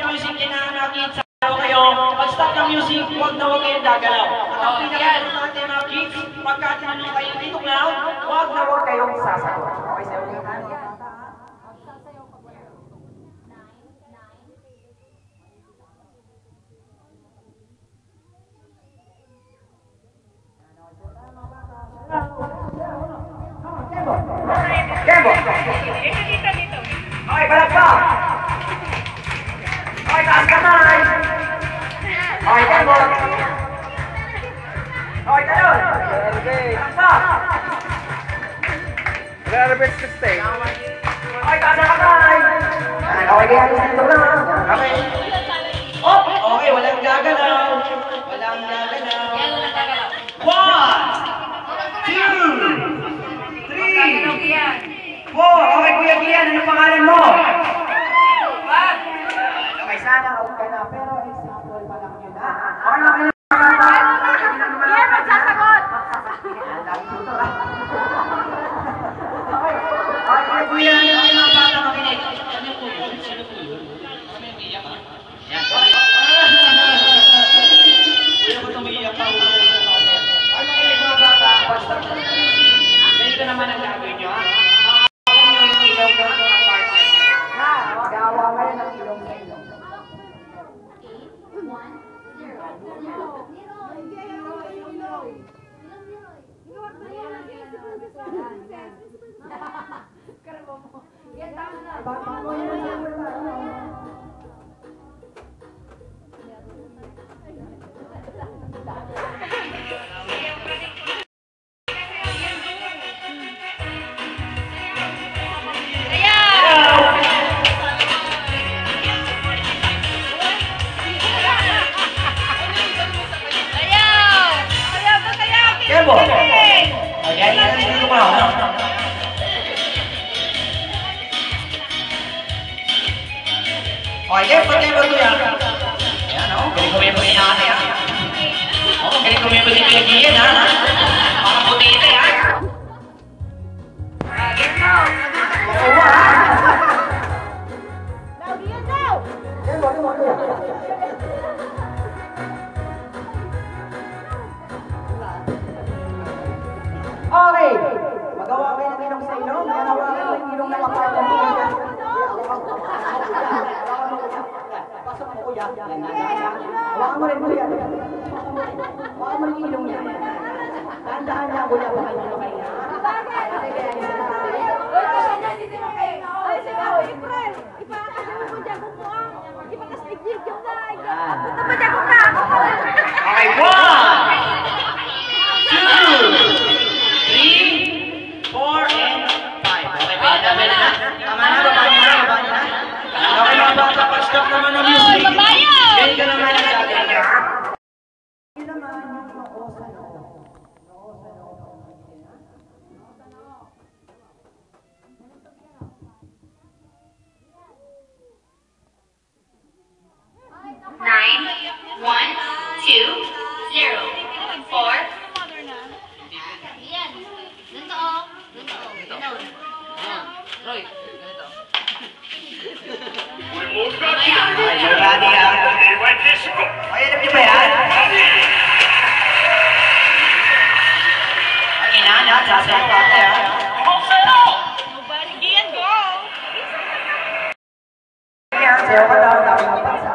music, kailangan nakita kayo. Pag-stop ng music, huwag na huwag kayong gagalaw. At ang pinaka-importante mga kids, pagka tinanong kayo dito na, huwag na huwag kayong sasagot. Okay, sa'yo ulit tayo. Kembo! Dito. Okay, balag ka! Okay, taas kamay! Okay, Kembo! Okay, talon! Balag ka! Reverse to stay. Okay, taas ang kamay! Okay, kaya dito na. Okay. Oh! Okay, walang gagalaw. Walang gagalaw. 1, 2, 3, 4. Okay, Kuya Gian, ano pangalan mo? Okay, sana out ka na, pero example pa lang yun, ha? Okay na kayo. Kuya, magsasagot! Okay, Kuya, ano yung mga bata makinig? Ano po yun? Sino po yun? Kami yung iyak, ha? Yan. Kuya, ba't umiiyak pa? Ay, makinig mga bata. Basta po. Ganito naman ang gagawin nyo, ha? Ilaw ka ng partner nyo. Ha? Gawa kayo ng ilong sa ilong. 哦，一分鐘嗰度呀，呀，no，佢哋咁樣俾你啊，哦，佢哋咁樣俾你見嘅啊，para puti ito ya. Oo ah. Naulian daw! Okay, magawa kayo ng ilong sa ilong, magawa kayo ng ilong na kapatid mo. Pasok mo kuya. Hawakan mo rin kuya. Hawakan mo rin ilong niya. Tandaan niya kuya baka hindi mo kayo. Ay, sigaw, April! Ipakasama mo dyan kung muang. Ipakasliglig yung na. Punta mo dyan kung na. Okay, 1, 2, 3, 4, and 5. Okay, pwede na. Tama na, baba niyo na. Okay, mga bata, pag-stop naman ang music. Yan ka naman ang gagawin niya. Yun naman yung noo sa noo. Noo sa noo. 9, 1, 2, 0, 4. Yan. Ganito oh. Ganun. Roy, ganito. Ay, alam niyo ba yan? Ay, inana, sasayaw ka tayo. Gian, go! Yan, sayaw ka daw, dapat mapasa.